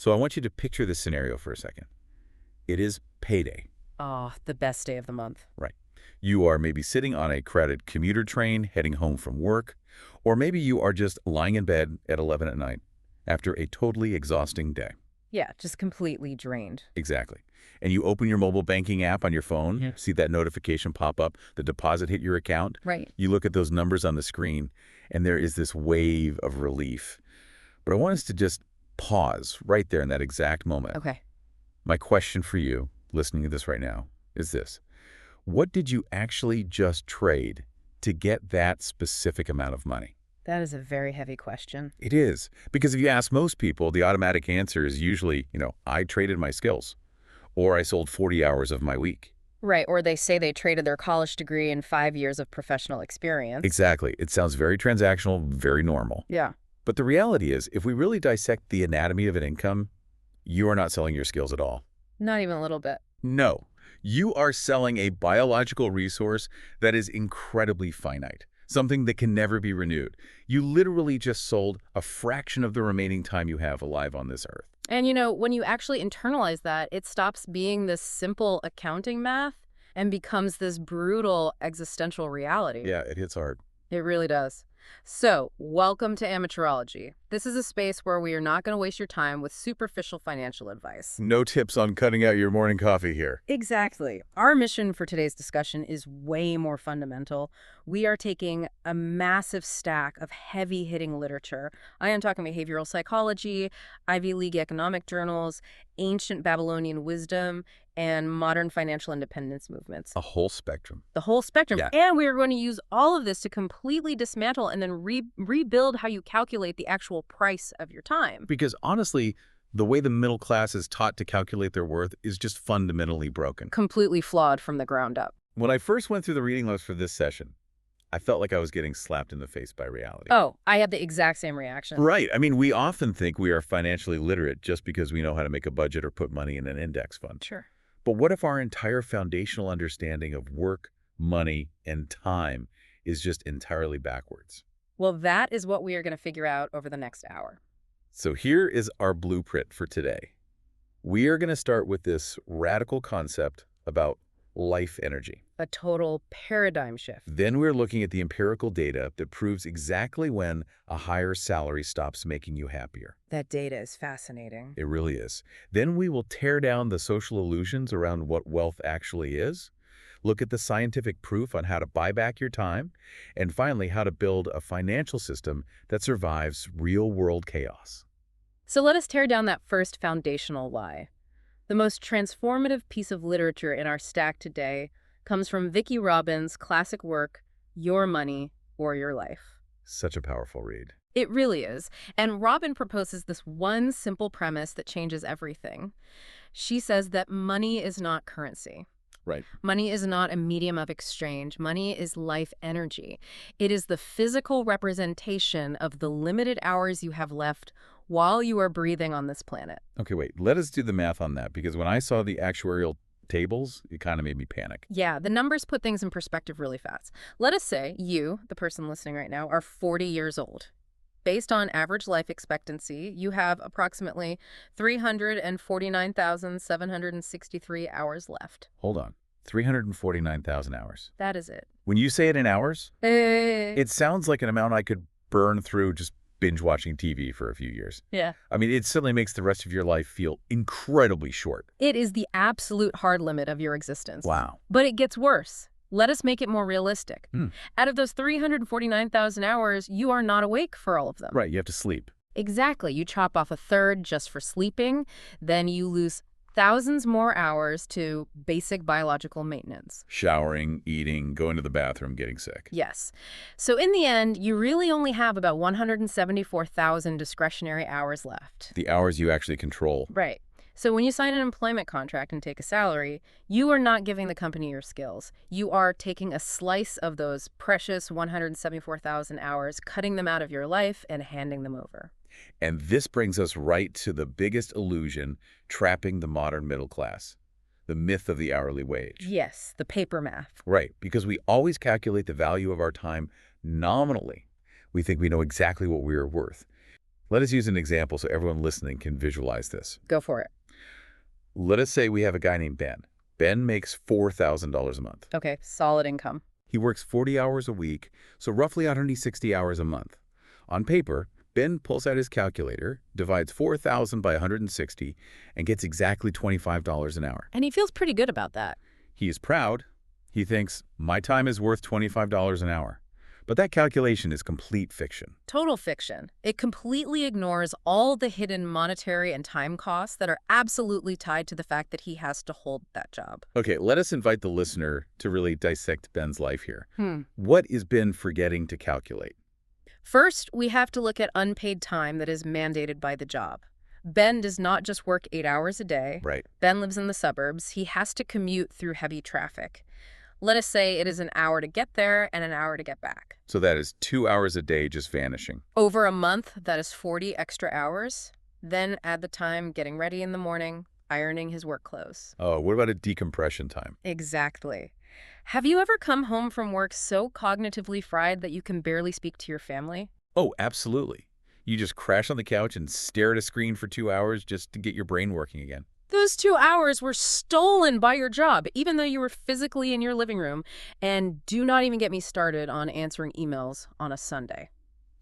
So I want you to picture this scenario for a second. It is payday. Oh, the best day of the month. Right. You are maybe sitting on a crowded commuter train heading home from work, or maybe you are just lying in bed at 11 at night after a totally exhausting day. Yeah, just completely drained. Exactly. And you open your mobile banking app on your phone, Yeah. see that notification pop up, the deposit hit your account. Right. You look at those numbers on the screen, and there is this wave of relief. But I want us to just pause right there in that exact moment. Okay. My question for you, listening to this right now, is this. What did you actually just trade to get that specific amount of money? That is a very heavy question. It is. Because if you ask most people, the automatic answer is usually, I traded my skills, or I sold 40 hours of my week. Right, or they say they traded their college degree and 5 years of professional experience. Exactly. It sounds very transactional, very normal. Yeah. But the reality is, if we really dissect the anatomy of an income, you are not selling your skills at all. Not even a little bit. No. You are selling a biological resource that is incredibly finite, something that can never be renewed. You literally just sold a fraction of the remaining time you have alive on this earth. And when you actually internalize that, it stops being this simple accounting math and becomes this brutal existential reality. Yeah, it hits hard. It really does. So, welcome to Amateurology. This is a space where we are not going to waste your time with superficial financial advice. No tips on cutting out your morning coffee here. Exactly. Our mission for today's discussion is way more fundamental. We are taking a massive stack of heavy-hitting literature. I am talking behavioral psychology, Ivy League economic journals, ancient Babylonian wisdom, and modern financial independence movements. A whole spectrum. The whole spectrum. Yeah. And we are going to use all of this to completely dismantle and then rebuild how you calculate the actual price of your time. Because honestly, the way the middle class is taught to calculate their worth is just fundamentally broken. Completely flawed from the ground up. When I first went through the reading list for this session, I felt like I was getting slapped in the face by reality. Oh, I had the exact same reaction. Right. I mean, we often think we are financially literate just because we know how to make a budget or put money in an index fund. Sure. But what if our entire foundational understanding of work, money, and time is just entirely backwards? Well, that is what we are going to figure out over the next hour. So here is our blueprint for today. We are going to start with this radical concept about life energy. A total paradigm shift. Then we're looking at the empirical data that proves exactly when a higher salary stops making you happier. That data is fascinating. It really is. Then we will tear down the social illusions around what wealth actually is, look at the scientific proof on how to buy back your time, and finally, how to build a financial system that survives real-world chaos. So let us tear down that first foundational lie. The most transformative piece of literature in our stack today comes from Vicki Robin's classic work, Your Money or Your Life. Such a powerful read. It really is. And Robin proposes this one simple premise that changes everything. She says that money is not currency. Right. Money is not a medium of exchange. Money is life energy. It is the physical representation of the limited hours you have left while you are breathing on this planet. Okay, wait. Let us do the math on that, because when I saw the actuarial tables, it kind of made me panic. Yeah, the numbers put things in perspective really fast. Let us say you, the person listening right now, are 40 years old. Based on average life expectancy, you have approximately 349,763 hours left. Hold on. 349,000 hours. That is it. When you say it in hours, It it sounds like an amount I could burn through just binge watching TV for a few years. Yeah. I mean, it certainly makes the rest of your life feel incredibly short. It is the absolute hard limit of your existence. Wow. But it gets worse. Let us make it more realistic. Out of those 349,000 hours, you are not awake for all of them. Right, you have to sleep. Exactly. You chop off a third just for sleeping, then you lose thousands more hours to basic biological maintenance. Showering, eating, going to the bathroom, getting sick. Yes. So in the end, you really only have about 174,000 discretionary hours left. The hours you actually control. Right. So when you sign an employment contract and take a salary, you are not giving the company your skills. You are taking a slice of those precious 174,000 hours, cutting them out of your life, and handing them over. And this brings us right to the biggest illusion trapping the modern middle class, the myth of the hourly wage. Yes, the paper math. Right, because we always calculate the value of our time nominally. We think we know exactly what we are worth. Let us use an example so everyone listening can visualize this. Go for it. Let us say we have a guy named Ben. Ben makes $4,000 a month. Okay, solid income. He works 40 hours a week, so roughly 160 hours a month. On paper, Ben pulls out his calculator, divides 4,000 by 160, and gets exactly $25 an hour. And he feels pretty good about that. He is proud. He thinks, my time is worth $25 an hour. But that calculation is complete fiction. Total fiction. It completely ignores all the hidden monetary and time costs that are absolutely tied to the fact that he has to hold that job. Okay, let us invite the listener to really dissect Ben's life here. What is Ben forgetting to calculate? First, we have to look at unpaid time that is mandated by the job. Ben does not just work 8 hours a day. Right. Ben lives in the suburbs. He has to commute through heavy traffic. Let us say it is an hour to get there and an hour to get back. So that is 2 hours a day just vanishing. Over a month, that is 40 extra hours. Then add the time getting ready in the morning, ironing his work clothes. Oh, what about a decompression time? Exactly. Have you ever come home from work so cognitively fried that you can barely speak to your family? Oh, absolutely. You just crash on the couch and stare at a screen for 2 hours just to get your brain working again. Those 2 hours were stolen by your job, even though you were physically in your living room. And do not even get me started on answering emails on a Sunday.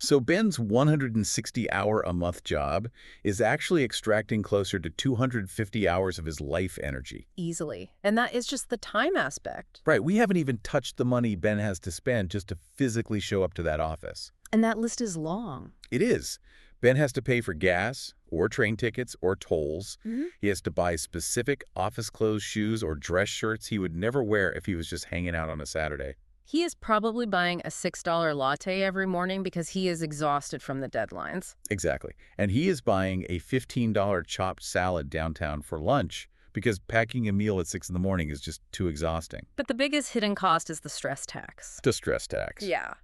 So Ben's 160-hour-a-month job is actually extracting closer to 250 hours of his life energy. Easily. And that is just the time aspect. Right, we haven't even touched the money Ben has to spend just to physically show up to that office. And that list is long. It is. Ben has to pay for gas, or train tickets, or tolls. He has to buy specific office clothes, shoes, or dress shirts he would never wear if he was just hanging out on a Saturday. He is probably buying a $6 latte every morning because he is exhausted from the deadlines. Exactly. And he is buying a $15 chopped salad downtown for lunch because packing a meal at 6 in the morning is just too exhausting. But the biggest hidden cost is the stress tax. The stress tax. Yeah.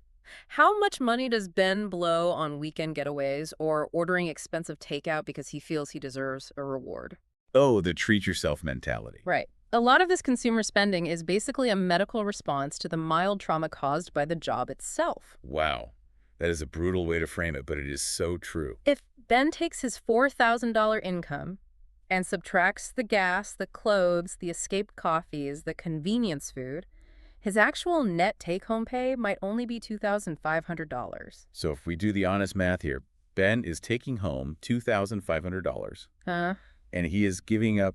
How much money does Ben blow on weekend getaways or ordering expensive takeout because he feels he deserves a reward? Oh, the treat yourself mentality. Right. A lot of this consumer spending is basically a medical response to the mild trauma caused by the job itself. Wow. That is a brutal way to frame it, but it is so true. If Ben takes his $4,000 income and subtracts the gas, the clothes, the escaped coffees, the convenience food, his actual net take-home pay might only be $2,500. So if we do the honest math here, Ben is taking home $2,500. And he is giving up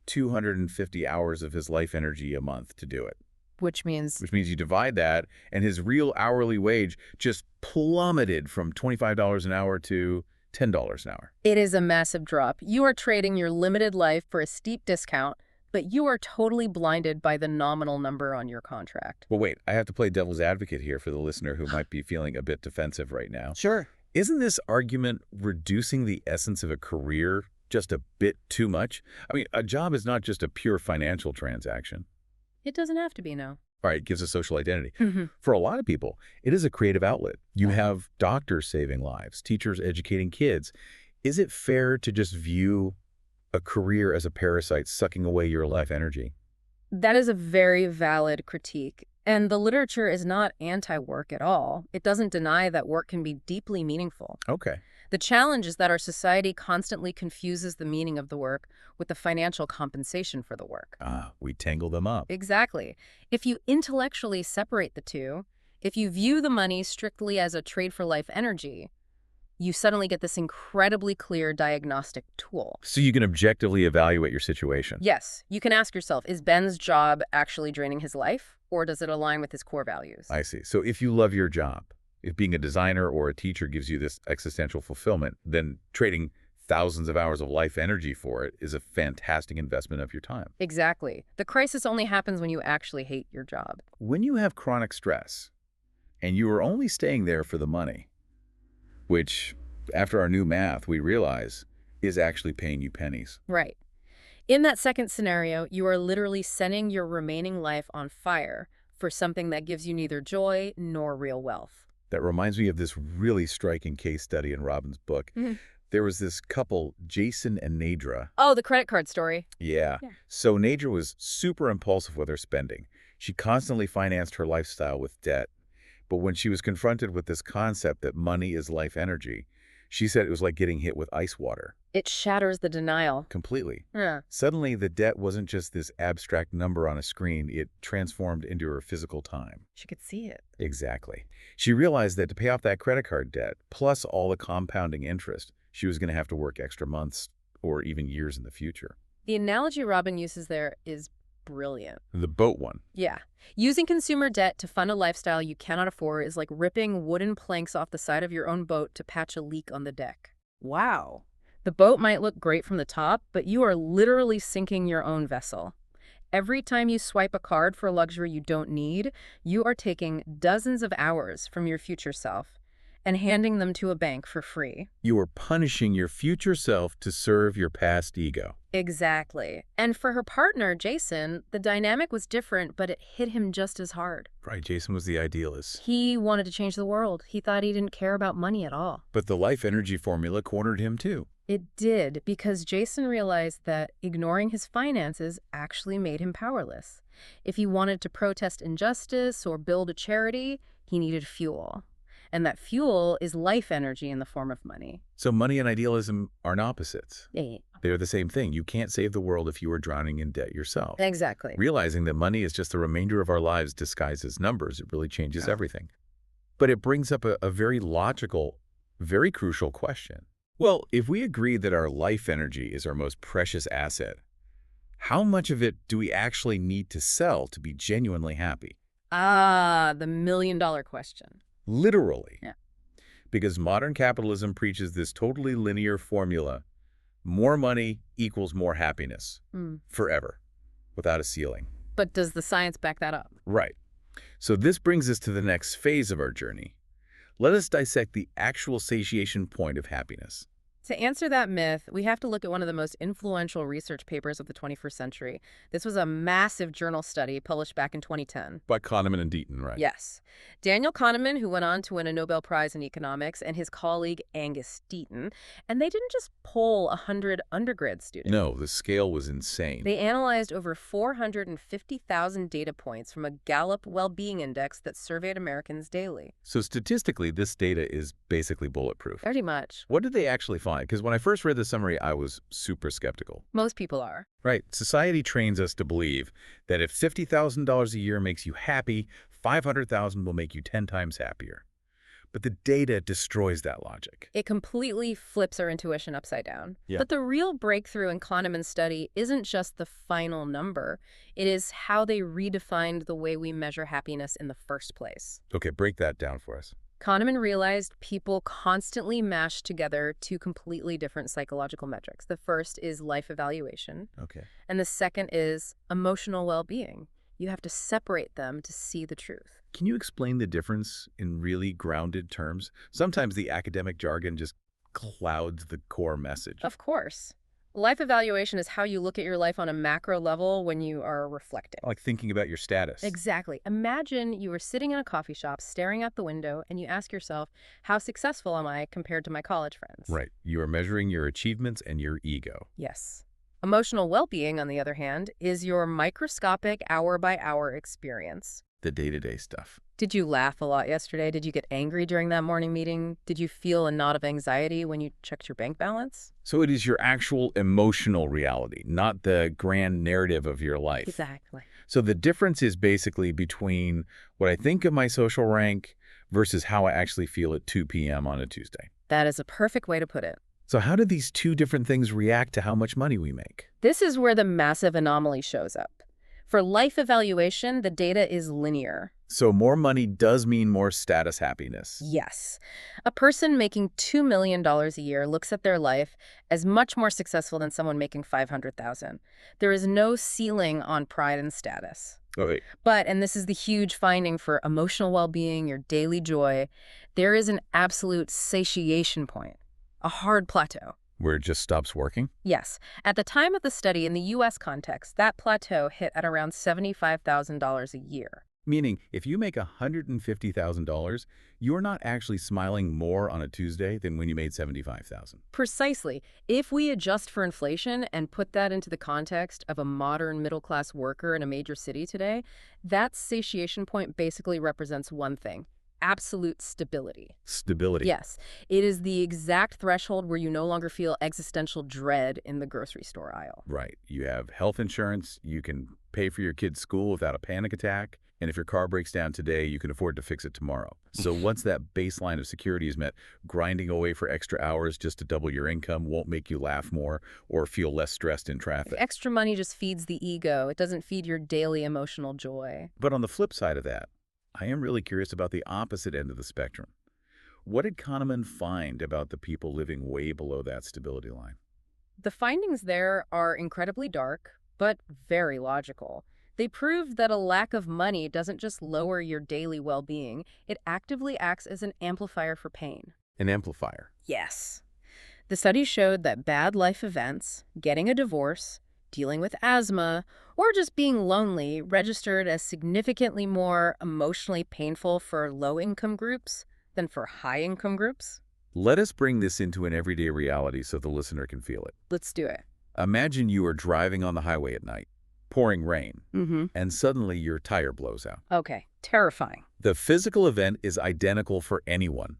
250 hours of his life energy a month to do it. Which means you divide that, and his real hourly wage just plummeted from $25 an hour to $10 an hour. It is a massive drop. You are trading your limited life for a steep discount, but you are totally blinded by the nominal number on your contract. Well, wait, I have to play devil's advocate here for the listener who might be feeling a bit defensive right now. Sure. Isn't this argument reducing the essence of a career just a bit too much? I mean, a job is not just a pure financial transaction. It doesn't have to be, no. All right, it gives a social identity. For a lot of people, it is a creative outlet. You have doctors saving lives, teachers educating kids. Is it fair to just view a career as a parasite sucking away your life energy? That is a very valid critique. And the literature is not anti-work at all. It doesn't deny that work can be deeply meaningful. Okay. The challenge is that our society constantly confuses the meaning of the work with the financial compensation for the work. We tangle them up. Exactly. If you intellectually separate the two, if you view the money strictly as a trade for life energy, you suddenly get this incredibly clear diagnostic tool. So you can objectively evaluate your situation. Yes, you can ask yourself, is Ben's job actually draining his life, or does it align with his core values? I see. So if you love your job, if being a designer or a teacher gives you this existential fulfillment, then trading thousands of hours of life energy for it is a fantastic investment of your time. Exactly. The crisis only happens when you actually hate your job. When you have chronic stress and you are only staying there for the money, which, after our new math, we realize is actually paying you pennies. Right. In that second scenario, you are literally setting your remaining life on fire for something that gives you neither joy nor real wealth. That reminds me of this really striking case study in Robin's book. There was this couple, Jason and Nadra. Oh, the credit card story. Yeah. So Nadra was super impulsive with her spending. She constantly financed her lifestyle with debt. But when she was confronted with this concept that money is life energy, She said it was like getting hit with ice water. It shatters the denial. Completely. Yeah. Suddenly, the debt wasn't just this abstract number on a screen. It transformed into her physical time. She could see it. Exactly. She realized that to pay off that credit card debt, plus all the compounding interest, she was going to have to work extra months or even years in the future. The analogy Robin uses there is brilliant. The boat one. Yeah. Using consumer debt to fund a lifestyle you cannot afford is like ripping wooden planks off the side of your own boat to patch a leak on the deck. Wow. The boat might look great from the top, but you are literally sinking your own vessel. Every time you swipe a card for a luxury you don't need, you are taking dozens of hours from your future self and handing them to a bank for free. You are punishing your future self to serve your past ego. Exactly. And for her partner, Jason, the dynamic was different, but it hit him just as hard. Right, Jason was the idealist. He wanted to change the world. He thought he didn't care about money at all. But the life energy formula cornered him too. It did, because Jason realized that ignoring his finances actually made him powerless. If he wanted to protest injustice or build a charity, he needed fuel. And that fuel is life energy in the form of money. So money and idealism aren't opposites. Yeah. They're the same thing. You can't save the world if you are drowning in debt yourself. Exactly. Realizing that money is just the remainder of our lives disguised as numbers, it really changes everything. But it brings up a very logical, very crucial question. Well, if we agree that our life energy is our most precious asset, how much of it do we actually need to sell to be genuinely happy? Ah, the million-dollar question. Literally. Yeah. Because modern capitalism preaches this totally linear formula: more money equals more happiness. Forever. Without a ceiling. But does the science back that up? Right. So this brings us to the next phase of our journey. Let us dissect the actual satiation point of happiness. To answer that myth, we have to look at one of the most influential research papers of the 21st century. This was a massive journal study published back in 2010. By Kahneman and Deaton, right? Yes. Daniel Kahneman, who went on to win a Nobel Prize in economics, and his colleague Angus Deaton, and they didn't just poll 100 undergrad students. No, the scale was insane. They analyzed over 450,000 data points from a Gallup Well-Being Index that surveyed Americans daily. So statistically, this data is basically bulletproof. Pretty much. What did they actually find? Because when I first read the summary, I was super skeptical. Most people are. Right. Society trains us to believe that if $50,000 a year makes you happy, $500,000 will make you 10 times happier. But the data destroys that logic. It completely flips our intuition upside down. Yeah. But the real breakthrough in Kahneman's study isn't just the final number. It is how they redefined the way we measure happiness in the first place. Okay, break that down for us. Kahneman realized people constantly mash together two completely different psychological metrics. The first is life evaluation, Okay. and the second is emotional well-being. You have to separate them to see the truth. Can you explain the difference in really grounded terms? Sometimes the academic jargon just clouds the core message. Of course. Life evaluation is how you look at your life on a macro level when you are reflecting. Like thinking about your status. Exactly. Imagine you are sitting in a coffee shop, staring out the window, and you ask yourself, how successful am I compared to my college friends? Right. You are measuring your achievements and your ego. Yes. Emotional well-being, on the other hand, is your microscopic hour-by-hour experience. The day-to-day stuff. Did you laugh a lot yesterday? Did you get angry during that morning meeting? Did you feel a knot of anxiety when you checked your bank balance? So it is your actual emotional reality, not the grand narrative of your life. Exactly. So the difference is basically between what I think of my social rank versus how I actually feel at 2 p.m. on a Tuesday. That is a perfect way to put it. So how do these two different things react to how much money we make? This is where the massive anomaly shows up. For life evaluation, the data is linear. So more money does mean more status happiness. Yes. A person making $2 million a year looks at their life as much more successful than someone making $500,000. There is no ceiling on pride and status. Okay. But, and this is the huge finding for emotional well-being, your daily joy, there is an absolute satiation point, a hard plateau. Where it just stops working? Yes. At the time of the study, in the U.S. context, that plateau hit at around $75,000 a year. Meaning, if you make $150,000, you're not actually smiling more on a Tuesday than when you made $75,000. Precisely. If we adjust for inflation and put that into the context of a modern middle-class worker in a major city today, that satiation point basically represents one thing: absolute stability. Stability. Yes, it is the exact threshold where you no longer feel existential dread in the grocery store aisle. Right. You have health insurance, you can pay for your kid's school without a panic attack, and if your car breaks down today, you can afford to fix it tomorrow. So once that baseline of security is met, grinding away for extra hours just to double your income won't make you laugh more or feel less stressed in traffic. Extra money just feeds the ego. It doesn't feed your daily emotional joy. But on the flip side of that, I am really curious about the opposite end of the spectrum. What did Kahneman find about the people living way below that stability line? The findings there are incredibly dark, but very logical. They proved that a lack of money doesn't just lower your daily well-being, it actively acts as an amplifier for pain. An amplifier. Yes. The study showed that bad life events, getting a divorce, dealing with asthma, or just being lonely registered as significantly more emotionally painful for low-income groups than for high-income groups. Let us bring this into an everyday reality so the listener can feel it. Let's do it. Imagine you are driving on the highway at night, pouring rain, Mm-hmm. and suddenly your tire blows out. Okay, terrifying. The physical event is identical for anyone.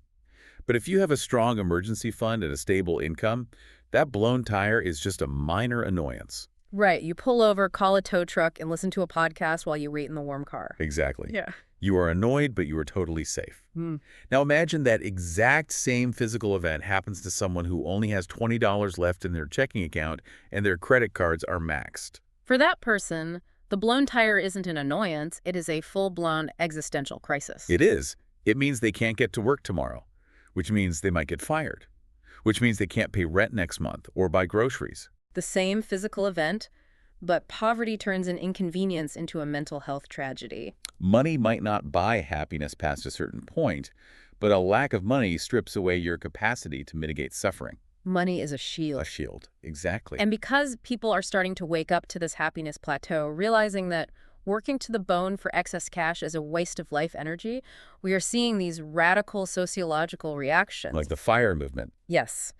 But if you have a strong emergency fund and a stable income, that blown tire is just a minor annoyance. Right, you pull over, call a tow truck, and listen to a podcast while you wait in the warm car. Exactly. Yeah. You are annoyed, but you are totally safe. Mm. Now imagine that exact same physical event happens to someone who only has $20 left in their checking account and their credit cards are maxed. For that person, the blown tire isn't an annoyance, it is a full-blown existential crisis. It is. It means they can't get to work tomorrow, which means they might get fired, which means they can't pay rent next month or buy groceries. The same physical event, but poverty turns an inconvenience into a mental health tragedy. Money might not buy happiness past a certain point, but a lack of money strips away your capacity to mitigate suffering. Money is a shield. A shield, exactly. And because people are starting to wake up to this happiness plateau, realizing that working to the bone for excess cash is a waste of life energy, we are seeing these radical sociological reactions. Like the FIRE movement. Yes.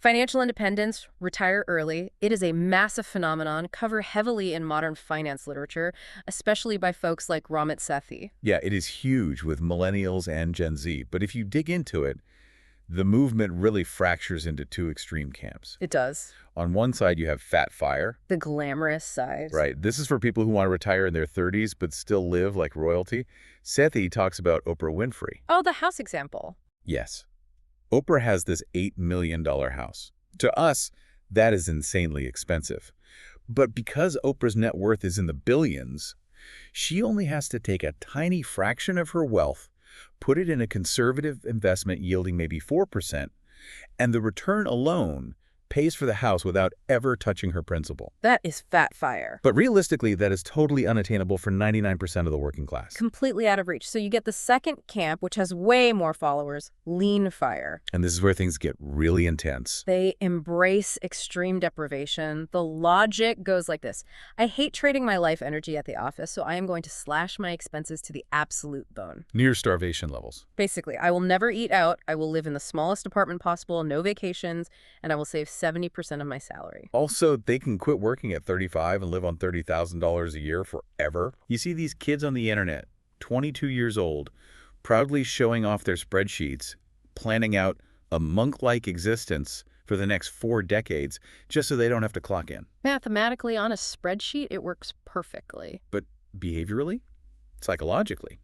Financial independence, retire early, it is a massive phenomenon covered heavily in modern finance literature, especially by folks like Ramit Sethi. Yeah, it is huge with millennials and Gen Z, but if you dig into it, the movement really fractures into two extreme camps. It does. On one side, you have Fat FIRE. The glamorous side. Right. This is for people who want to retire in their 30s but still live like royalty. Sethi talks about Oprah Winfrey. Oh, the house example. Yes. Oprah has this $8 million house. To us, that is insanely expensive. But because Oprah's net worth is in the billions, she only has to take a tiny fraction of her wealth, put it in a conservative investment yielding maybe 4%, and the return alone pays for the house without ever touching her principal. That is Fat FIRE. But realistically, that is totally unattainable for 99% of the working class. Completely out of reach. So you get the second camp, which has way more followers, Lean FIRE. And this is where things get really intense. They embrace extreme deprivation. The logic goes like this. I hate trading my life energy at the office, so I am going to slash my expenses to the absolute bone. Near starvation levels. Basically, I will never eat out. I will live in the smallest apartment possible, no vacations, and I will save 70% of my salary. Also, they can quit working at 35 and live on $30,000 a year forever. You see these kids on the internet, 22 years old, proudly showing off their spreadsheets, planning out a monk-like existence for the next 4 decades just so they don't have to clock in. Mathematically, on a spreadsheet, it works perfectly. But behaviorally, psychologically,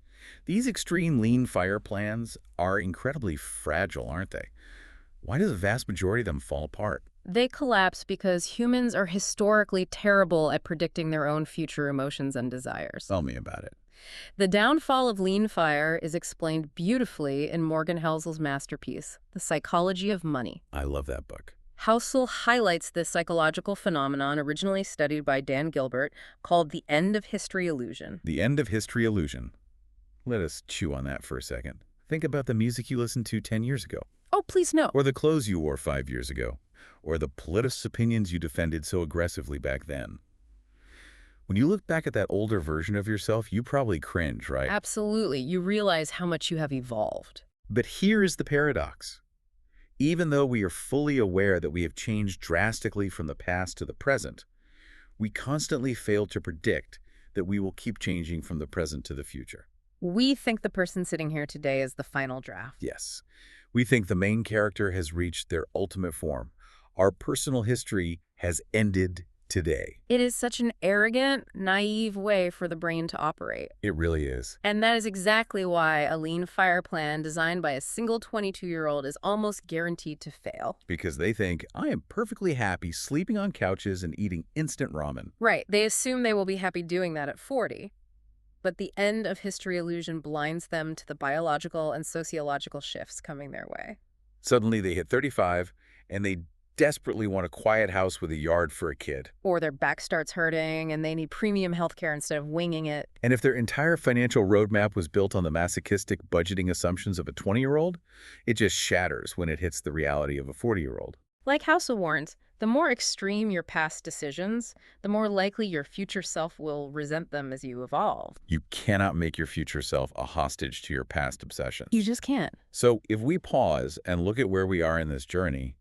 these extreme lean FIRE plans are incredibly fragile, aren't they? Why does the vast majority of them fall apart? They collapse because humans are historically terrible at predicting their own future emotions and desires. Tell me about it. The downfall of lean FIRE is explained beautifully in Morgan Housel's masterpiece, The Psychology of Money. I love that book. Housel highlights this psychological phenomenon originally studied by Dan Gilbert called the end of history illusion. The end of history illusion. Let us chew on that for a second. Think about the music you listened to 10 years ago. Oh, please no. Or the clothes you wore 5 years ago. Or the political opinions you defended so aggressively back then. When you look back at that older version of yourself, you probably cringe, right? Absolutely. You realize how much you have evolved. But here is the paradox. Even though we are fully aware that we have changed drastically from the past to the present, we constantly fail to predict that we will keep changing from the present to the future. We think the person sitting here today is the final draft. Yes. We think the main character has reached their ultimate form. Our personal history has ended today. It is such an arrogant, naive way for the brain to operate. It really is. And that is exactly why a lean fire plan designed by a single 22-year-old is almost guaranteed to fail. Because they think, I am perfectly happy sleeping on couches and eating instant ramen. Right. They assume they will be happy doing that at 40. But the end of history illusion blinds them to the biological and sociological shifts coming their way. Suddenly they hit 35, and they desperately want a quiet house with a yard for a kid. Or their back starts hurting and they need premium healthcare instead of winging it. And if their entire financial roadmap was built on the masochistic budgeting assumptions of a 20-year-old, it just shatters when it hits the reality of a 40-year-old. Like Housel warns, the more extreme your past decisions, the more likely your future self will resent them as you evolve. You cannot make your future self a hostage to your past obsessions. You just can't. So if we pause and look at where we are in this journey,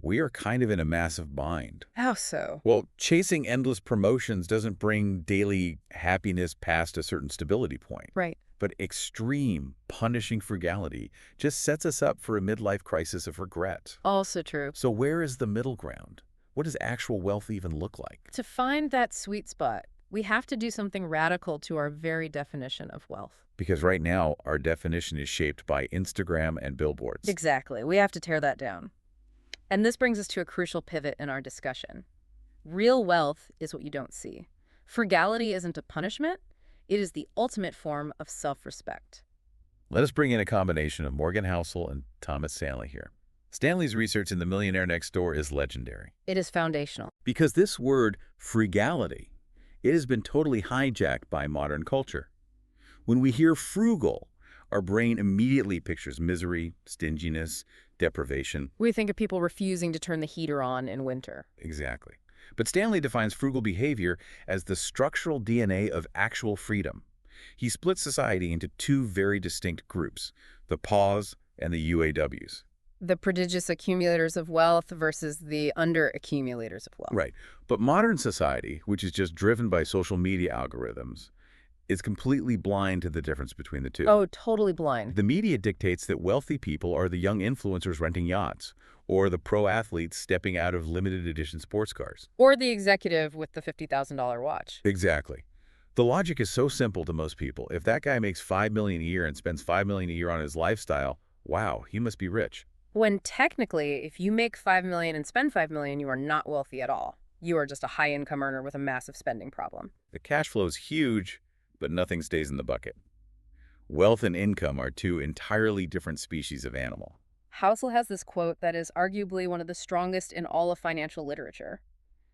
we are kind of in a massive bind. How so? Well, chasing endless promotions doesn't bring daily happiness past a certain stability point. Right. But extreme, punishing frugality just sets us up for a midlife crisis of regret. Also true. So where is the middle ground? What does actual wealth even look like? To find that sweet spot, we have to do something radical to our very definition of wealth. Because right now, our definition is shaped by Instagram and billboards. Exactly. We have to tear that down. And this brings us to a crucial pivot in our discussion. Real wealth is what you don't see. Frugality isn't a punishment. It is the ultimate form of self-respect. Let us bring in a combination of Morgan Housel and Thomas Stanley here. Stanley's research in The Millionaire Next Door is legendary. It is foundational. Because this word, frugality, it has been totally hijacked by modern culture. When we hear frugal, our brain immediately pictures misery, stinginess, deprivation. We think of people refusing to turn the heater on in winter. Exactly. But Stanley defines frugal behavior as the structural DNA of actual freedom. He splits society into two very distinct groups, the PAWs and the UAWs. The prodigious accumulators of wealth versus the under-accumulators of wealth. Right. But modern society, which is just driven by social media algorithms, is completely blind to the difference between the two. Oh, totally blind. The media dictates that wealthy people are the young influencers renting yachts, or the pro athletes stepping out of limited edition sports cars. Or the executive with the $50,000 watch. Exactly. The logic is so simple to most people. If that guy makes $5 million a year and spends $5 million a year on his lifestyle, wow, he must be rich. When technically, if you make $5 million and spend $5 million, you are not wealthy at all. You are just a high-income earner with a massive spending problem. The cash flow is huge, but nothing stays in the bucket. Wealth and income are two entirely different species of animal. Housel has this quote that is arguably one of the strongest in all of financial literature.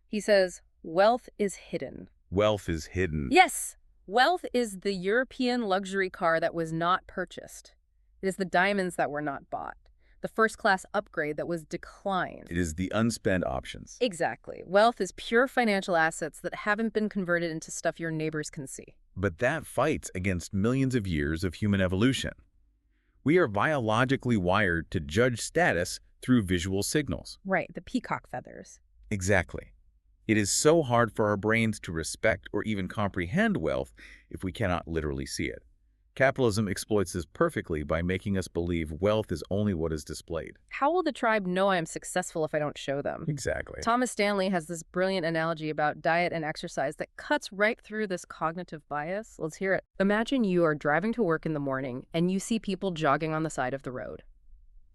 He says, "Wealth is hidden." Wealth is hidden. Yes! Wealth is the European luxury car that was not purchased. It is the diamonds that were not bought. The first-class upgrade that was declined. It is the unspent options. Exactly. Wealth is pure financial assets that haven't been converted into stuff your neighbors can see. But that fights against millions of years of human evolution. We are biologically wired to judge status through visual signals. Right, the peacock feathers. Exactly. It is so hard for our brains to respect or even comprehend wealth if we cannot literally see it. Capitalism exploits this perfectly by making us believe wealth is only what is displayed. How will the tribe know I am successful if I don't show them? Exactly. Thomas Stanley has this brilliant analogy about diet and exercise that cuts right through this cognitive bias. Let's hear it. Imagine you are driving to work in the morning and you see people jogging on the side of the road.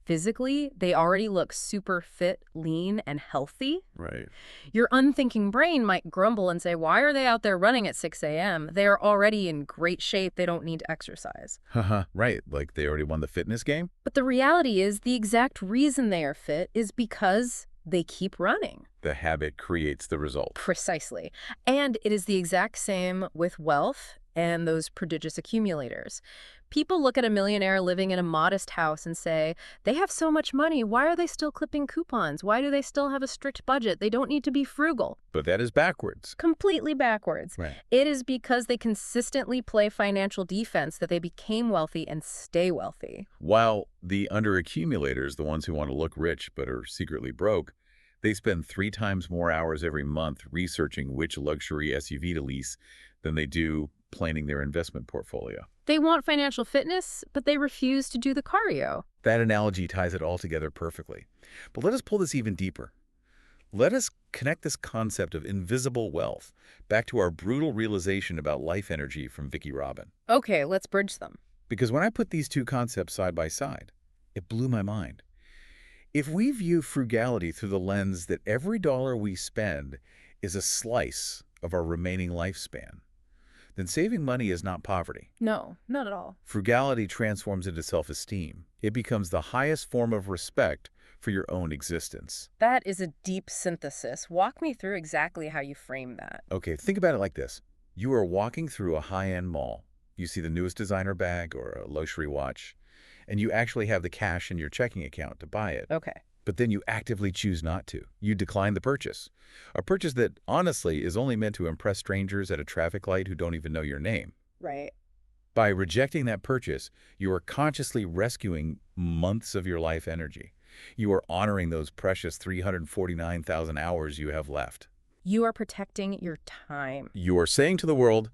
Physically, they already look super fit, lean, and healthy. Right. Your unthinking brain might grumble and say, why are they out there running at 6 a.m.? They are already in great shape. They don't need to exercise. Haha, right. Like they already won the fitness game? But the reality is the exact reason they are fit is because they keep running. The habit creates the result. Precisely. And it is the exact same with wealth and those prodigious accumulators. People look at a millionaire living in a modest house and say, they have so much money, why are they still clipping coupons? Why do they still have a strict budget? They don't need to be frugal. But that is backwards. Completely backwards. Right. It is because they consistently play financial defense that they became wealthy and stay wealthy. While the underaccumulators, the ones who want to look rich but are secretly broke, they spend 3 times more hours every month researching which luxury SUV to lease than they do planning their investment portfolio. They want financial fitness, but they refuse to do the cardio. That analogy ties it all together perfectly. But let us pull this even deeper. Let us connect this concept of invisible wealth back to our brutal realization about life energy from Vicki Robin. Okay, let's bridge them. Because when I put these two concepts side by side, it blew my mind. If we view frugality through the lens that every dollar we spend is a slice of our remaining lifespan, then saving money is not poverty. No, not at all. Frugality transforms into self-esteem. It becomes the highest form of respect for your own existence. That is a deep synthesis. Walk me through exactly how you frame that. Okay, think about it like this. You are walking through a high-end mall. You see the newest designer bag or a luxury watch, and you actually have the cash in your checking account to buy it. Okay. But then you actively choose not to. You decline the purchase. A purchase that, honestly, is only meant to impress strangers at a traffic light who don't even know your name. Right. By rejecting that purchase, you are consciously rescuing months of your life energy. You are honoring those precious 349,000 hours you have left. You are protecting your time. You are saying to the world,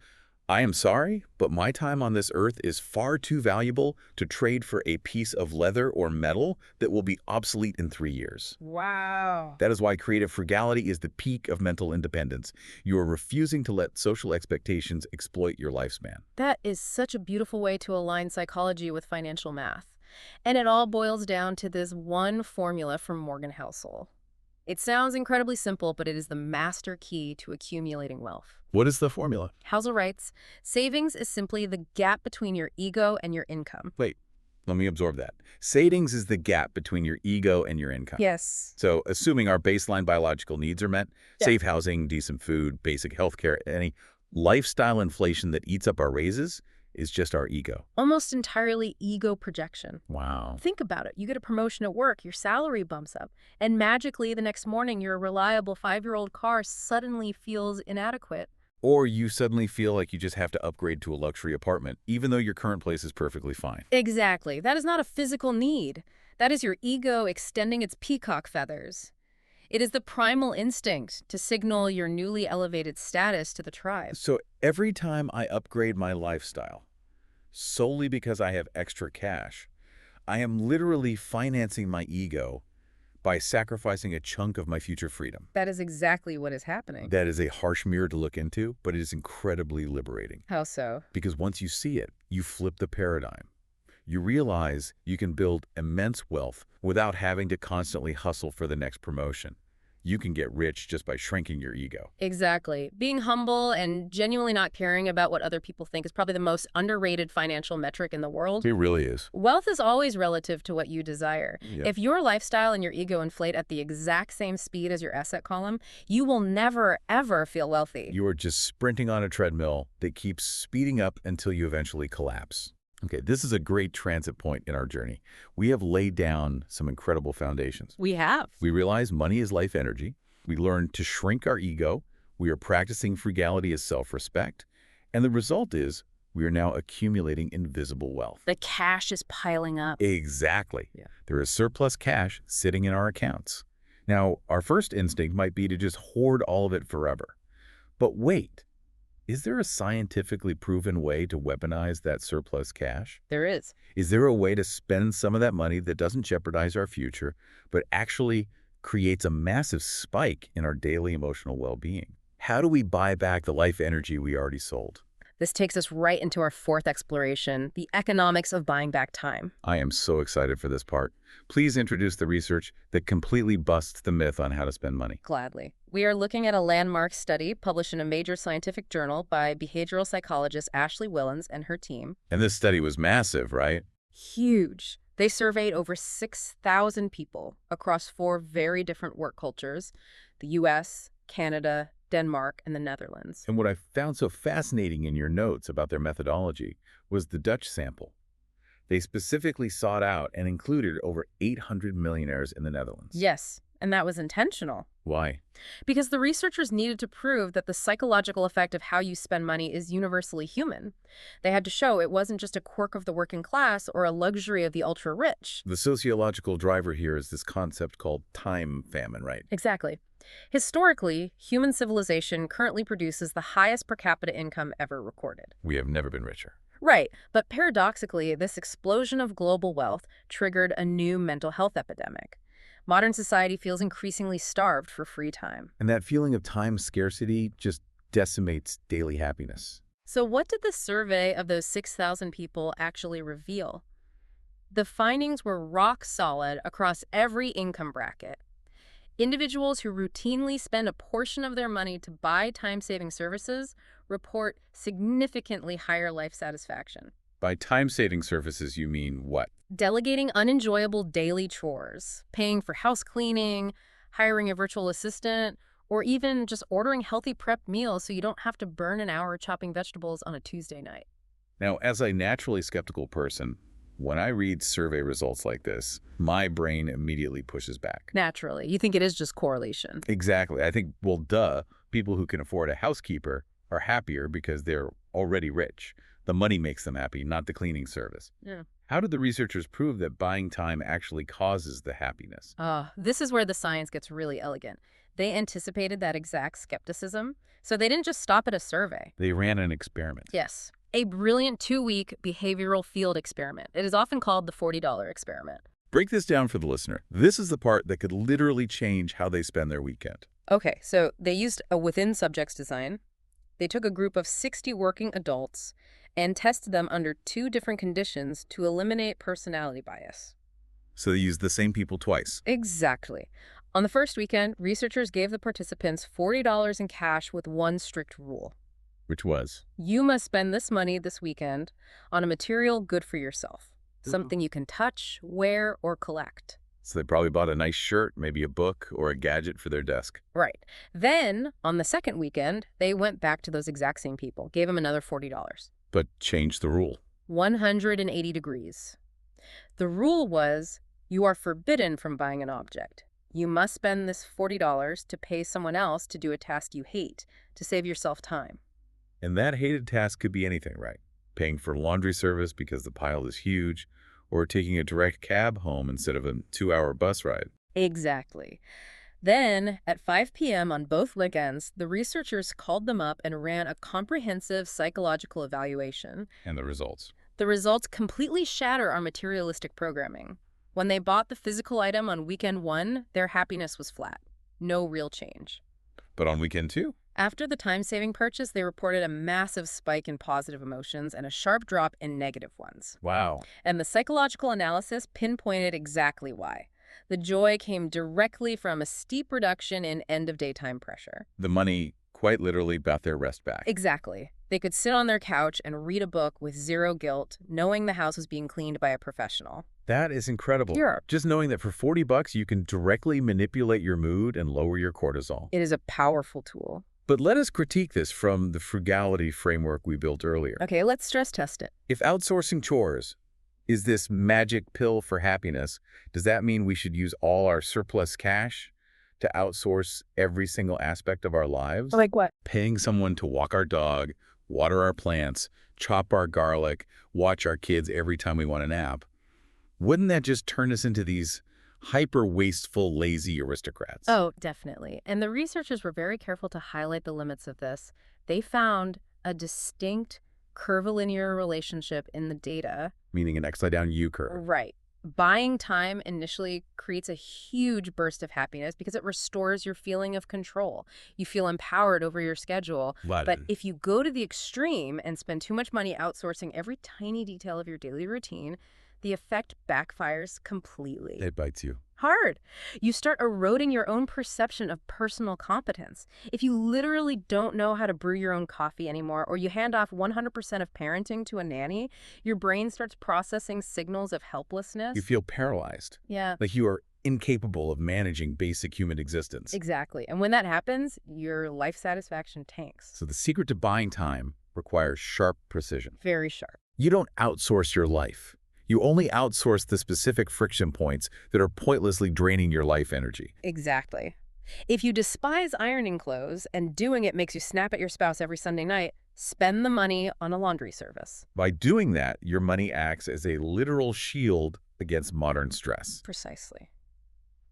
I am sorry, but my time on this earth is far too valuable to trade for a piece of leather or metal that will be obsolete in 3 years. Wow. That is why creative frugality is the peak of mental independence. You are refusing to let social expectations exploit your lifespan. That is such a beautiful way to align psychology with financial math. And it all boils down to this one formula from Morgan Housel. It sounds incredibly simple, but it is the master key to accumulating wealth. What is the formula? Housel writes, savings is simply the gap between your ego and your income. Wait, let me absorb that. Savings is the gap between your ego and your income. Yes. So assuming our baseline biological needs are met, Yeah. safe housing, decent food, basic health care, any lifestyle inflation that eats up our raises is just our ego. Almost entirely ego projection. Wow. Think about it. You get a promotion at work, your salary bumps up, and magically the next morning your reliable 5-year-old car suddenly feels inadequate. Or you suddenly feel like you just have to upgrade to a luxury apartment, even though your current place is perfectly fine. Exactly. That is not a physical need. That is your ego extending its peacock feathers. It is the primal instinct to signal your newly elevated status to the tribe. So every time I upgrade my lifestyle, solely because I have extra cash, I am literally financing my ego by sacrificing a chunk of my future freedom. That is exactly what is happening. That is a harsh mirror to look into, but it is incredibly liberating. How so? Because once you see it, you flip the paradigm. You realize you can build immense wealth without having to constantly hustle for the next promotion. You can get rich just by shrinking your ego. Exactly. Being humble and genuinely not caring about what other people think is probably the most underrated financial metric in the world. It really is. Wealth is always relative to what you desire. Yeah. If your lifestyle and your ego inflate at the exact same speed as your asset column, you will never, ever feel wealthy. You are just sprinting on a treadmill that keeps speeding up until you eventually collapse. Okay, this is a great transit point in our journey. We have laid down some incredible foundations. We have. We realize money is life energy. We learn to shrink our ego. We are practicing frugality as self-respect. And the result is we are now accumulating invisible wealth. The cash is piling up. Exactly. Yeah. There is surplus cash sitting in our accounts. Now, our first instinct might be to just hoard all of it forever. But wait. Is there a scientifically proven way to weaponize that surplus cash? There is. Is there a way to spend some of that money that doesn't jeopardize our future, but actually creates a massive spike in our daily emotional well-being? How do we buy back the life energy we already sold? This takes us right into our fourth exploration, the economics of buying back time. I am so excited for this part. Please introduce the research that completely busts the myth on how to spend money. Gladly. We are looking at a landmark study published in a major scientific journal by behavioral psychologist Ashley Willens and her team. And this study was massive, right? Huge. They surveyed over 6,000 people across 4 very different work cultures, the U.S., Canada, Denmark, and the Netherlands. And what I found so fascinating in your notes about their methodology was the Dutch sample. They specifically sought out and included over 800 millionaires in the Netherlands. Yes, and that was intentional. Why? Because the researchers needed to prove that the psychological effect of how you spend money is universally human. They had to show it wasn't just a quirk of the working class or a luxury of the ultra-rich. The sociological driver here is this concept called time famine, right? Exactly. Historically, human civilization currently produces the highest per capita income ever recorded. We have never been richer. Right, but paradoxically, this explosion of global wealth triggered a new mental health epidemic. Modern society feels increasingly starved for free time. And that feeling of time scarcity just decimates daily happiness. So what did the survey of those 6,000 people actually reveal? The findings were rock solid across every income bracket. Individuals who routinely spend a portion of their money to buy time-saving services report significantly higher life satisfaction. By time-saving services, you mean what? Delegating unenjoyable daily chores, paying for house cleaning, hiring a virtual assistant, or even just ordering healthy prepped meals so you don't have to burn an hour chopping vegetables on a Tuesday night. Now, as a naturally skeptical person, when I read survey results like this, my brain immediately pushes back. Naturally, you think it is just correlation. Exactly. I think, well, duh, people who can afford a housekeeper are happier because they're already rich. The money makes them happy, not the cleaning service. Yeah. How did the researchers prove that buying time actually causes the happiness? This is where the science gets really elegant. They anticipated that exact skepticism, so they didn't just stop at a survey. They ran an experiment. Yes, a brilliant 2-week behavioral field experiment. It is often called the $40 experiment. Break this down for the listener. This is the part that could literally change how they spend their weekend. Okay, so they used a within-subjects design. They took a group of 60 working adults and tested them under 2 different conditions to eliminate personality bias. So they used the same people twice. Exactly. On the first weekend, researchers gave the participants $40 in cash with one strict rule. Which was? You must spend this money this weekend on a material good for yourself. Something you can touch, wear, or collect. So they probably bought a nice shirt, maybe a book, or a gadget for their desk. Right. Then, on the second weekend, they went back to those exact same people, gave them another $40. But changed the rule. 180 degrees. The rule was, you are forbidden from buying an object. You must spend this $40 to pay someone else to do a task you hate, to save yourself time. And that hated task could be anything, right? Paying for laundry service because the pile is huge, or taking a direct cab home instead of a 2-hour bus ride. Exactly. Then, at 5 p.m. on both weekends, the researchers called them up and ran a comprehensive psychological evaluation. And the results. The results completely shatter our materialistic programming. When they bought the physical item on weekend 1, their happiness was flat. No real change. But on weekend 2? After the time-saving purchase, they reported a massive spike in positive emotions and a sharp drop in negative ones. Wow. And the psychological analysis pinpointed exactly why. The joy came directly from a steep reduction in end-of-daytime pressure. The money quite literally got their rest back. Exactly. They could sit on their couch and read a book with zero guilt, knowing the house was being cleaned by a professional. That is incredible. Yeah. Just knowing that for $40, you can directly manipulate your mood and lower your cortisol. It is a powerful tool. But let us critique this from the frugality framework we built earlier. Okay, let's stress test it. If outsourcing chores is this magic pill for happiness, does that mean we should use all our surplus cash to outsource every single aspect of our lives? Like what? Paying someone to walk our dog, water our plants, chop our garlic, watch our kids every time we want a nap. Wouldn't that just turn us into these hyper-wasteful, lazy aristocrats? Oh, definitely. And the researchers were very careful to highlight the limits of this. They found a distinct curvilinear relationship in the data. Meaning an upside-down U-curve. Right. Buying time initially creates a huge burst of happiness because it restores your feeling of control. You feel empowered over your schedule. But if you go to the extreme and spend too much money outsourcing every tiny detail of your daily routine, the effect backfires completely. It bites you. Hard. You start eroding your own perception of personal competence. If you literally don't know how to brew your own coffee anymore, or you hand off 100% of parenting to a nanny, your brain starts processing signals of helplessness. You feel paralyzed. Yeah. Like you are incapable of managing basic human existence. Exactly. And when that happens, your life satisfaction tanks. So the secret to buying time requires sharp precision. Very sharp. You don't outsource your life. You only outsource the specific friction points that are pointlessly draining your life energy. Exactly. If you despise ironing clothes and doing it makes you snap at your spouse every Sunday night, spend the money on a laundry service. By doing that, your money acts as a literal shield against modern stress. Precisely.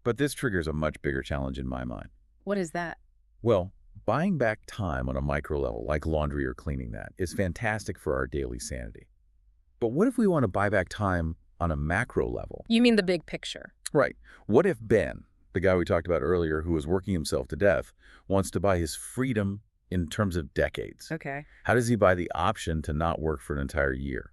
But this triggers a much bigger challenge in my mind. What is that? Well, buying back time on a micro level, like laundry or cleaning that, is fantastic for our daily sanity. But what if we want to buy back time on a macro level? You mean the big picture? Right. What if Ben, the guy we talked about earlier who was working himself to death, wants to buy his freedom in terms of decades? Okay. How does he buy the option to not work for an entire year?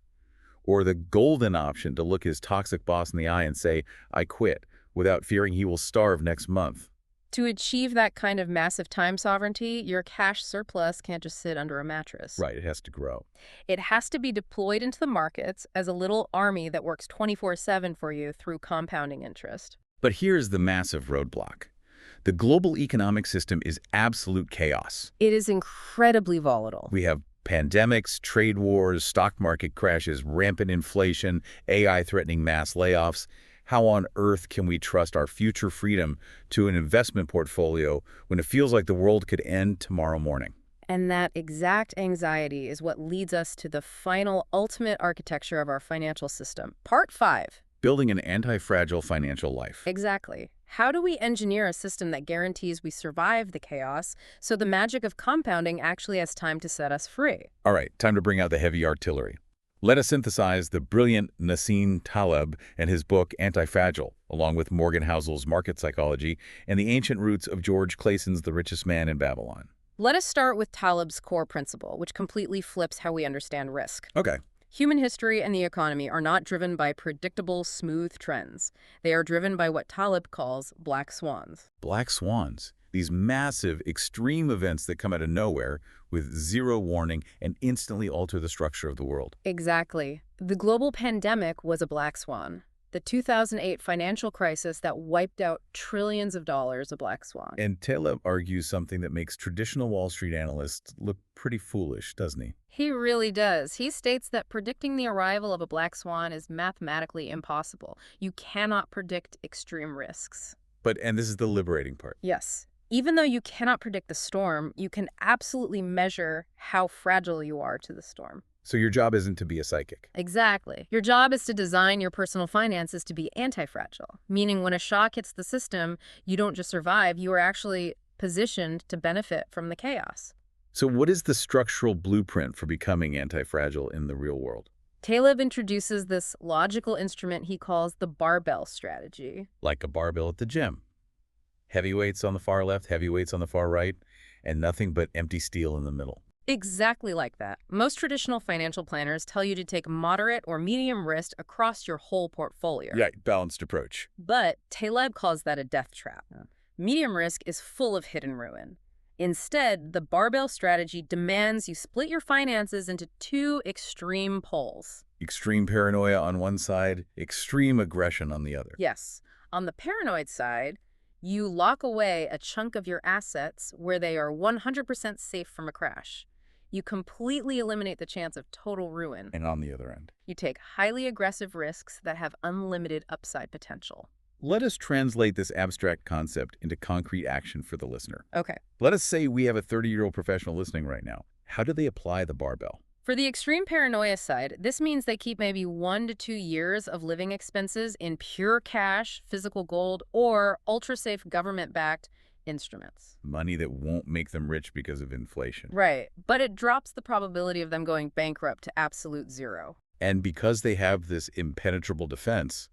Or the golden option to look his toxic boss in the eye and say, I quit, without fearing he will starve next month? To achieve that kind of massive time sovereignty, your cash surplus can't just sit under a mattress. Right, it has to grow. It has to be deployed into the markets as a little army that works 24/7 for you through compounding interest. But here's the massive roadblock. The global economic system is absolute chaos. It is incredibly volatile. We have pandemics, trade wars, stock market crashes, rampant inflation, AI threatening mass layoffs. How on earth can we trust our future freedom to an investment portfolio when it feels like the world could end tomorrow morning? And that exact anxiety is what leads us to the final ultimate architecture of our financial system. Part 5. Building an anti-fragile financial life. Exactly. How do we engineer a system that guarantees we survive the chaos so the magic of compounding actually has time to set us free? All right, time to bring out the heavy artillery. Let us synthesize the brilliant Nassim Taleb and his book Anti-Fragile, along with Morgan Housel's Market Psychology and the ancient roots of George Clayson's The Richest Man in Babylon. Let us start with Taleb's core principle, which completely flips how we understand risk. Okay. Human history and the economy are not driven by predictable, smooth trends. They are driven by what Taleb calls black swans. Black swans. These massive, extreme events that come out of nowhere with zero warning and instantly alter the structure of the world. Exactly. The global pandemic was a black swan. The 2008 financial crisis that wiped out trillions of dollars, a black swan. And Taleb argues something that makes traditional Wall Street analysts look pretty foolish, doesn't he? He really does. He states that predicting the arrival of a black swan is mathematically impossible. You cannot predict extreme risks. And this is the liberating part. Yes. Even though you cannot predict the storm, you can absolutely measure how fragile you are to the storm. So your job isn't to be a psychic. Exactly. Your job is to design your personal finances to be anti-fragile, meaning when a shock hits the system, you don't just survive, you are actually positioned to benefit from the chaos. So what is the structural blueprint for becoming anti-fragile in the real world? Taleb introduces this logical instrument he calls the barbell strategy. Like a barbell at the gym. Heavy weights on the far left, heavy weights on the far right, and nothing but empty steel in the middle. Exactly like that. Most traditional financial planners tell you to take moderate or medium risk across your whole portfolio. Right, balanced approach. But Taleb calls that a death trap. Medium risk is full of hidden ruin. Instead, the barbell strategy demands you split your finances into two extreme poles. Extreme paranoia on one side, extreme aggression on the other. Yes. On the paranoid side, you lock away a chunk of your assets where they are 100% safe from a crash. You completely eliminate the chance of total ruin. And on the other end. You take highly aggressive risks that have unlimited upside potential. Let us translate this abstract concept into concrete action for the listener. Okay. Let us say we have a 30-year-old professional listening right now. How do they apply the barbell? For the extreme paranoia side, this means they keep maybe 1 to 2 years of living expenses in pure cash, physical gold, or ultra-safe government-backed instruments. Money that won't make them rich because of inflation. Right, but it drops the probability of them going bankrupt to absolute zero. And because they have this impenetrable defense,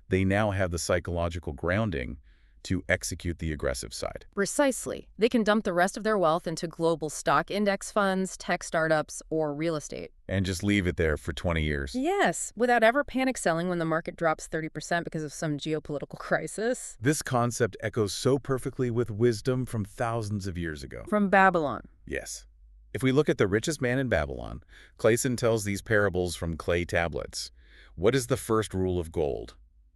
they now have the psychological grounding to execute the aggressive side. Precisely. They can dump the rest of their wealth into global stock index funds, tech startups, or real estate. And just leave it there for 20 years. Yes, without ever panic selling when the market drops 30% because of some geopolitical crisis. This concept echoes so perfectly with wisdom from thousands of years ago. From Babylon. Yes. If we look at The Richest Man in Babylon, Clayson tells these parables from clay tablets. What is the first rule of gold?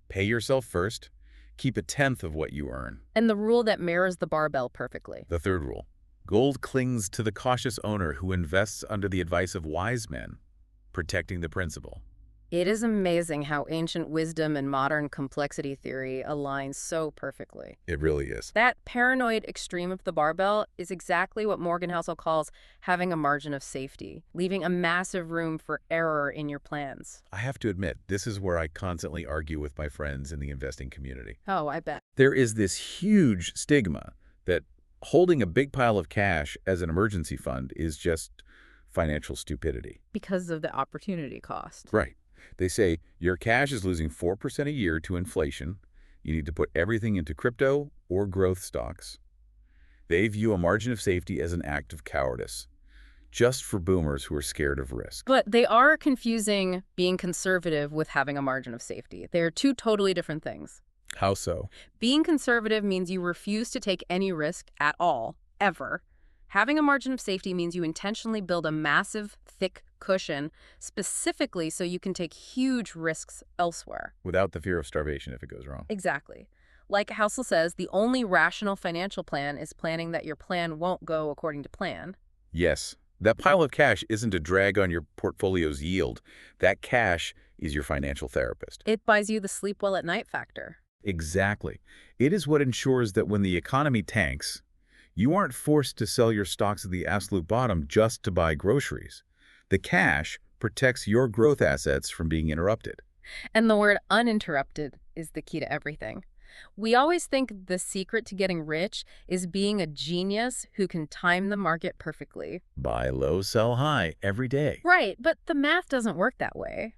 Pay yourself first. Keep a tenth of what you earn. And the rule that mirrors the barbell perfectly. The third rule. Gold clings to the cautious owner who invests under the advice of wise men, protecting the principal. It is amazing how ancient wisdom and modern complexity theory align so perfectly. It really is. That paranoid extreme of the barbell is exactly what Morgan Housel calls having a margin of safety, leaving a massive room for error in your plans. I have to admit, this is where I constantly argue with my friends in the investing community. Oh, I bet. There is this huge stigma that Holding a big pile of cash as an emergency fund is just financial stupidity. Because of the opportunity cost. Right. They say your cash is losing 4% a year to inflation. You need to put everything into crypto or growth stocks. They view a margin of safety as an act of cowardice, just for boomers who are scared of risk. But they are confusing being conservative with having a margin of safety. They're two totally different things. How so? Being conservative means you refuse to take any risk at all, ever. Having a margin of safety means you intentionally build a massive, thick cushion, specifically so you can take huge risks elsewhere. Without the fear of starvation if it goes wrong. Exactly. Like Housel says, the only rational financial plan is planning that your plan won't go according to plan. Yes. That pile of cash isn't a drag on your portfolio's yield. That cash is your financial therapist. It buys you the sleep well at night factor. Exactly. It is what ensures that when the economy tanks, you aren't forced to sell your stocks at the absolute bottom just to buy groceries. The cash protects your growth assets from being interrupted. And the word uninterrupted is the key to everything. We always think the secret to getting rich is being a genius who can time the market perfectly. Buy low, sell high every day. Right, but the math doesn't work that way.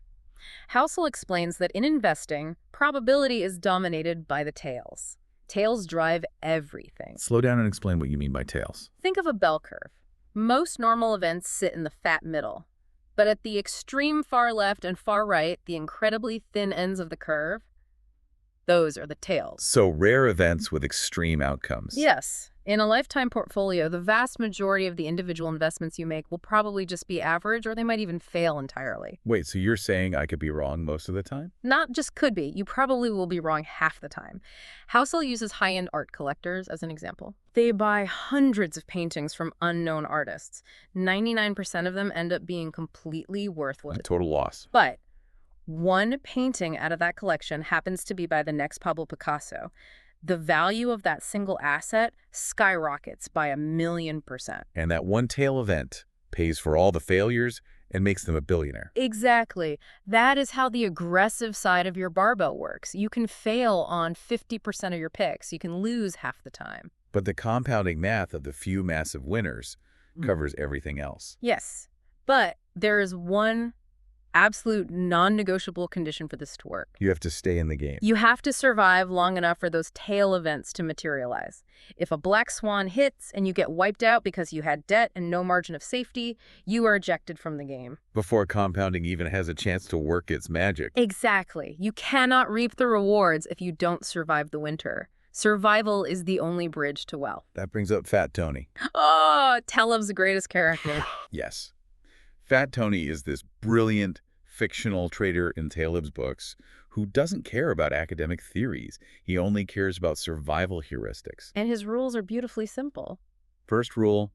Housel explains that in investing, probability is dominated by the tails. Tails drive everything. Slow down and explain what you mean by tails. Think of a bell curve. Most normal events sit in the fat middle. But at the extreme far left and far right, the incredibly thin ends of the curve, those are the tails. So rare events with extreme outcomes. Yes. In a lifetime portfolio, the vast majority of the individual investments you make will probably just be average, or they might even fail entirely. Wait, so you're saying I could be wrong most of the time? Not just could be. You probably will be wrong half the time. Housel uses high-end art collectors as an example. They buy hundreds of paintings from unknown artists. 99% of them end up being completely worthless. A total loss. But one painting out of that collection happens to be by the next Pablo Picasso. The value of that single asset skyrockets by 1,000,000%. And that one tail event pays for all the failures and makes them a billionaire. Exactly. That is how the aggressive side of your barbell works. You can fail on 50% of your picks. You can lose half the time. But the compounding math of the few massive winners covers everything else. Yes. But there is one absolute non-negotiable condition for this to work. You have to stay in the game. You have to survive long enough for those tail events to materialize. If a black swan hits and you get wiped out because you had debt and no margin of safety, you are ejected from the game. Before compounding even has a chance to work its magic. Exactly. You cannot reap the rewards if you don't survive the winter. Survival is the only bridge to wealth. That brings up Fat Tony. Oh, Taleb's the greatest character. Yes. Fat Tony is this brilliant, fictional trader in Taleb's books who doesn't care about academic theories. He only cares about survival heuristics. And his rules are beautifully simple. First rule,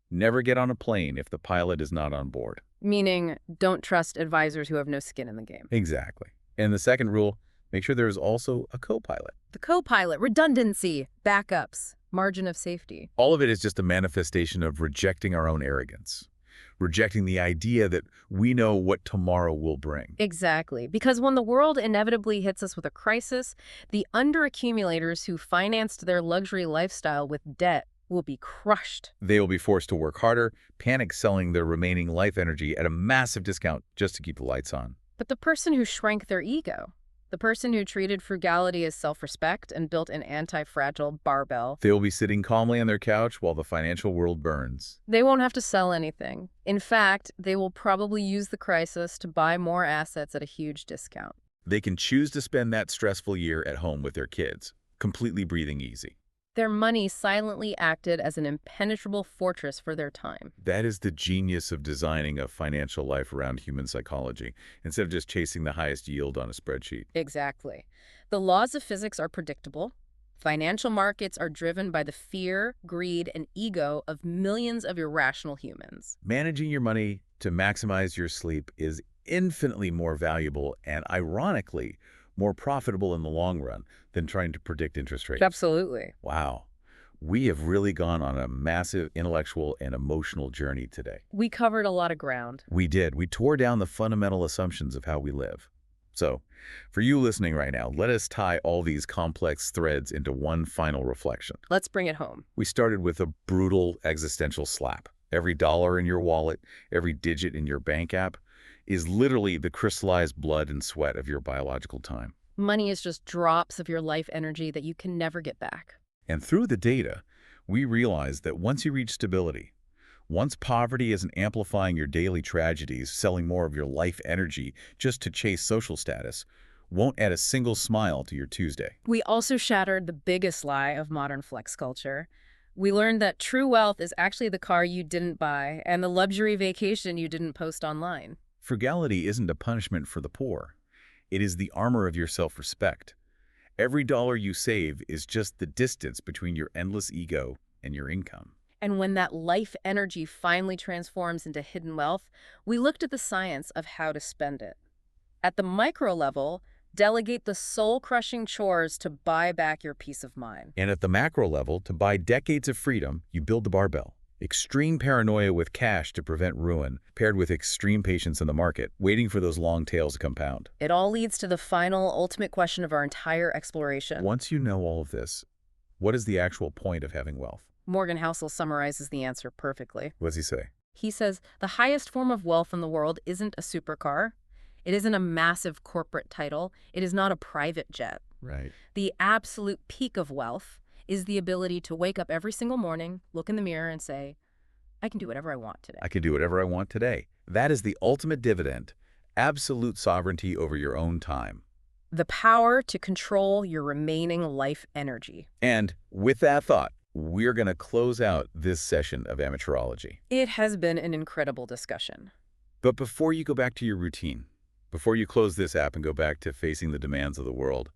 never get on a plane if the pilot is not on board. Meaning, don't trust advisors who have no skin in the game. Exactly. And the second rule, make sure there is also a co-pilot. The co-pilot, redundancy, backups, margin of safety. All of it is just a manifestation of rejecting our own arrogance. Rejecting the idea that we know what tomorrow will bring. Exactly. Because when the world inevitably hits us with a crisis, the underaccumulators who financed their luxury lifestyle with debt will be crushed. They will be forced to work harder, panic selling their remaining life energy at a massive discount just to keep the lights on. But the person who shrank their ego, the person who treated frugality as self-respect and built an anti-fragile barbell, They will be sitting calmly on their couch while the financial world burns. they won't have to sell anything. In fact, they will probably use the crisis to buy more assets at a huge discount. They can choose to spend that stressful year at home with their kids, completely breathing easy. Their money silently acted as an impenetrable fortress for their time. That is the genius of designing a financial life around human psychology, instead of just chasing the highest yield on a spreadsheet. Exactly. The laws of physics are predictable. Financial markets are driven by the fear, greed, and ego of millions of irrational humans. Managing your money to maximize your sleep is infinitely more valuable and, ironically, more profitable in the long run than trying to predict interest rates. Absolutely. Wow. We have really gone on a massive intellectual and emotional journey today. We covered a lot of ground. We did. We tore down the fundamental assumptions of how we live. So, for you listening right now, let us tie all these complex threads into one final reflection. Let's bring it home. We started with a brutal existential slap. Every dollar in your wallet, every digit in your bank app is literally the crystallized blood and sweat of your biological time. Money is just drops of your life energy that you can never get back. And through the data, we realized that once you reach stability, once poverty isn't amplifying your daily tragedies, selling more of your life energy just to chase social status, won't add a single smile to your Tuesday. We also shattered the biggest lie of modern flex culture. We learned that true wealth is actually the car you didn't buy and the luxury vacation you didn't post online. Frugality isn't a punishment for the poor. It is the armor of your self-respect. Every dollar you save is just the distance between your endless ego and your income. And when that life energy finally transforms into hidden wealth, we looked at the science of how to spend it. At the micro level, delegate the soul-crushing chores to buy back your peace of mind. And at the macro level, to buy decades of freedom, you build the barbell. Extreme paranoia with cash to prevent ruin, paired with extreme patience in the market, waiting for those long tails to compound. It all leads to the final, ultimate question of our entire exploration. Once you know all of this, what is the actual point of having wealth? Morgan Housel summarizes the answer perfectly. What does he say? He says, the highest form of wealth in the world isn't a supercar. It isn't a massive corporate title. It is not a private jet. Right. The absolute peak of wealth is the ability to wake up every single morning, look in the mirror and say, I can do whatever I want today. I can do whatever I want today. That is the ultimate dividend, absolute sovereignty over your own time. The power to control your remaining life energy. And with that thought, we're going to close out this session of Amateurology. It has been an incredible discussion. But before you go back to your routine, before you close this app and go back to facing the demands of the world,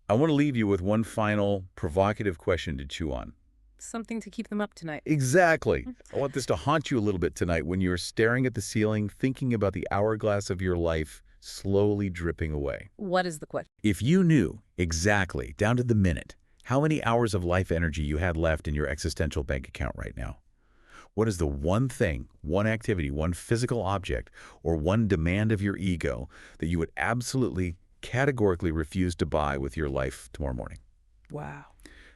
I want to leave you with one final provocative question to chew on. Something to keep them up tonight. Exactly. I want this to haunt you a little bit tonight when you're staring at the ceiling, thinking about the hourglass of your life slowly dripping away. What is the question? If you knew exactly, down to the minute, how many hours of life energy you had left in your existential bank account right now, what is the one thing, one activity, one physical object, or one demand of your ego that you would absolutely, categorically refuse to buy with your life tomorrow morning? Wow.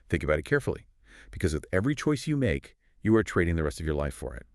Think about it carefully, because with every choice you make, you are trading the rest of your life for it.